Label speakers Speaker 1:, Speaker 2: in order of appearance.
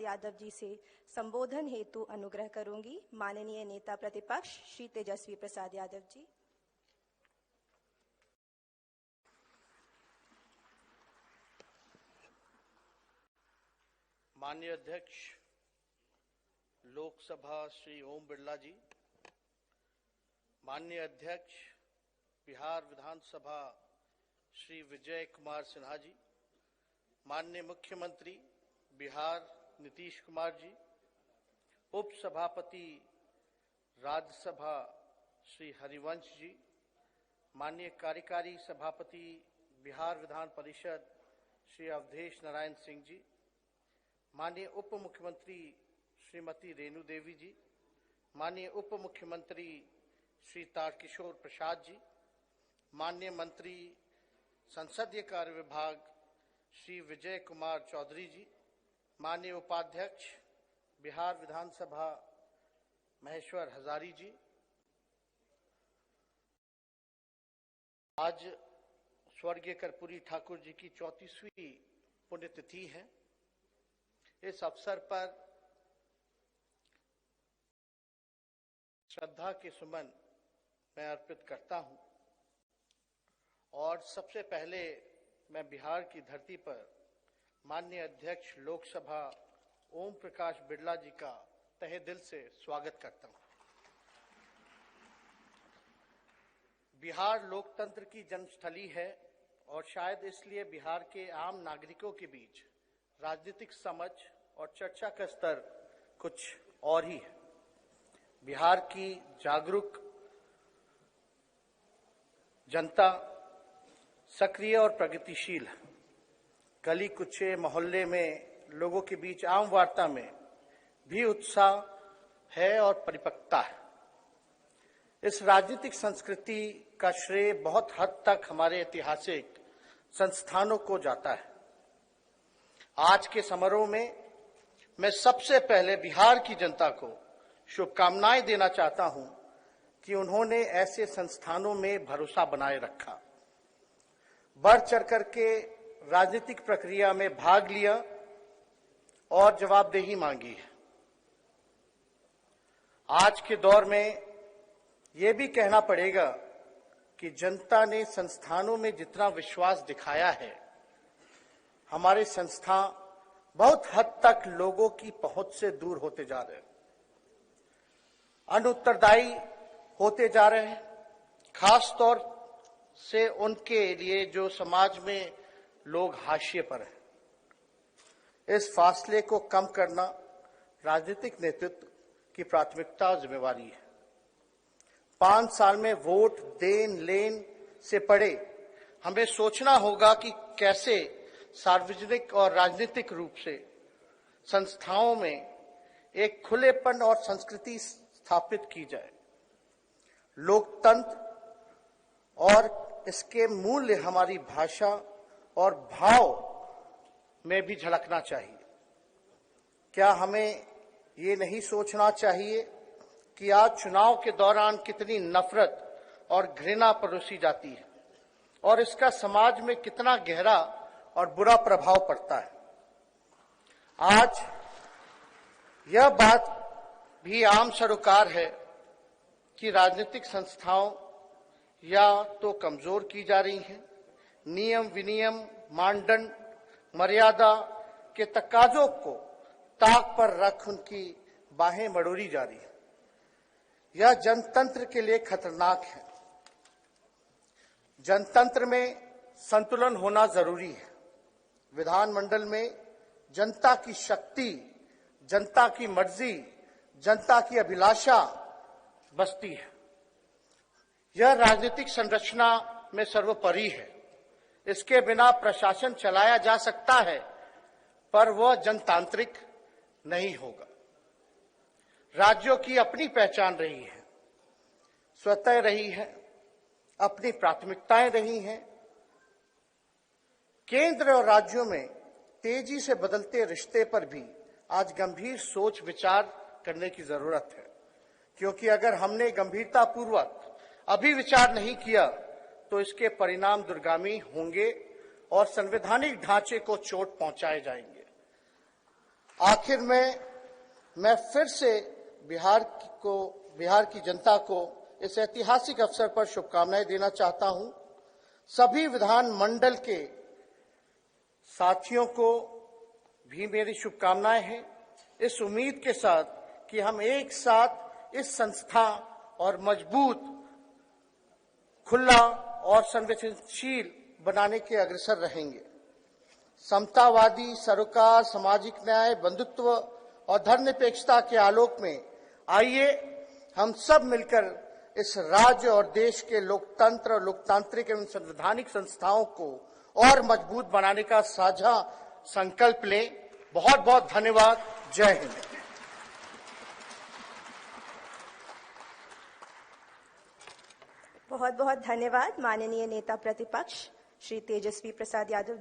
Speaker 1: यादव जी से संबोधन हेतु अनुग्रह करूंगी। माननीय नेता प्रतिपक्ष श्री तेजस्वी प्रसाद यादव जी।
Speaker 2: माननीय अध्यक्ष लोकसभा श्री ओम बिरला जी, माननीय अध्यक्ष बिहार विधानसभा श्री विजय कुमार सिन्हा जी, माननीय मुख्यमंत्री बिहार नीतीश कुमार जी, उप सभापति राज्यसभा श्री हरिवंश जी, माननीय कार्यकारी सभापति बिहार विधान परिषद श्री अवधेश नारायण सिंह जी, माननीय उप मुख्यमंत्री श्रीमती रेणु देवी जी, माननीय उप मुख्यमंत्री श्री तारकिशोर प्रसाद जी, माननीय मंत्री संसदीय कार्य विभाग श्री विजय कुमार चौधरी जी, माननीय उपाध्यक्ष बिहार विधानसभा महेश्वर हजारी जी। आज स्वर्गीय कर्पूरी ठाकुर जी की 34वीं पुण्यतिथि है। इस अवसर पर श्रद्धा के सुमन मैं अर्पित करता हूं और सबसे पहले मैं बिहार की धरती पर माननीय अध्यक्ष लोकसभा ओम प्रकाश बिरला जी का तहे दिल से स्वागत करता हूं। बिहार लोकतंत्र की जन्मस्थली है और शायद इसलिए बिहार के आम नागरिकों के बीच राजनीतिक समझ और चर्चा का स्तर कुछ और ही है। बिहार की जागरूक जनता सक्रिय और प्रगतिशील है। गली कुचे मोहल्ले में लोगों के बीच आम वार्ता में भी उत्साह है और परिपक्वता है। इस राजनीतिक संस्कृति का श्रेय बहुत हद तक हमारे ऐतिहासिक संस्थानों को जाता है। आज के समारोह में मैं सबसे पहले बिहार की जनता को शुभकामनाएं देना चाहता हूं कि उन्होंने ऐसे संस्थानों में भरोसा बनाए रखा, बढ़ चढ़कर के राजनीतिक प्रक्रिया में भाग लिया और जवाबदेही मांगी है। आज के दौर में ये भी कहना पड़ेगा कि जनता ने संस्थानों में जितना विश्वास दिखाया है, हमारे संस्था बहुत हद तक लोगों की पहुंच से दूर होते जा रहे हैं, अनुत्तरदायी होते जा रहे हैं, खास तौर से उनके लिए जो समाज में लोग हाशिए पर हैं। इस फासले को कम करना राजनीतिक नेतृत्व की प्राथमिकता और जिम्मेवारी है। 5 साल में वोट देन लेन से पड़े हमें सोचना होगा कि कैसे सार्वजनिक और राजनीतिक रूप से संस्थाओं में एक खुलेपन और संस्कृति स्थापित की जाए। लोकतंत्र और इसके मूल्य हमारी भाषा और भाव में भी झलकना चाहिए। क्या हमें ये नहीं सोचना चाहिए कि आज चुनाव के दौरान कितनी नफरत और घृणा परोसी जाती है और इसका समाज में कितना गहरा और बुरा प्रभाव पड़ता है। आज यह बात भी आम सरोकार है कि राजनीतिक संस्थाओं या तो कमजोर की जा रही हैं, नियम विनियम मानदंड मर्यादा के तकाजों को ताक पर रख उनकी बाहें मड़ोरी जा रही है। यह जनतंत्र के लिए खतरनाक है। जनतंत्र में संतुलन होना जरूरी है। विधानमंडल में जनता की शक्ति, जनता की मर्जी, जनता की अभिलाषा बसती है। यह राजनीतिक संरचना में सर्वोपरि है। इसके बिना प्रशासन चलाया जा सकता है, पर वह जनतांत्रिक नहीं होगा। राज्यों की अपनी पहचान रही है, स्वतः रही है, अपनी प्राथमिकताएं रही हैं। केंद्र और राज्यों में तेजी से बदलते रिश्ते पर भी आज गंभीर सोच विचार करने की जरूरत है, क्योंकि अगर हमने गंभीरतापूर्वक अभी विचार नहीं किया तो इसके परिणाम दूरगामी होंगे और संवैधानिक ढांचे को चोट पहुंचाए जाएंगे। आखिर में मैं फिर से बिहार की जनता को इस ऐतिहासिक अवसर पर शुभकामनाएं देना चाहता हूं। सभी विधानमंडल के साथियों को भी मेरी शुभकामनाएं हैं, इस उम्मीद के साथ कि हम एक साथ इस संस्था और मजबूत, खुला और संवेदनशील बनाने के अग्रसर रहेंगे। समतावादी सरोकार, सामाजिक न्याय, बंधुत्व और धर्मनिरपेक्षता के आलोक में आइए हम सब मिलकर इस राज्य और देश के लोकतंत्र, लोकतांत्रिक एवं संवैधानिक संस्थाओं को और मजबूत बनाने का साझा संकल्प लें। बहुत बहुत धन्यवाद। जय हिंद।
Speaker 1: बहुत बहुत धन्यवाद माननीय नेता प्रतिपक्ष श्री तेजस्वी प्रसाद यादव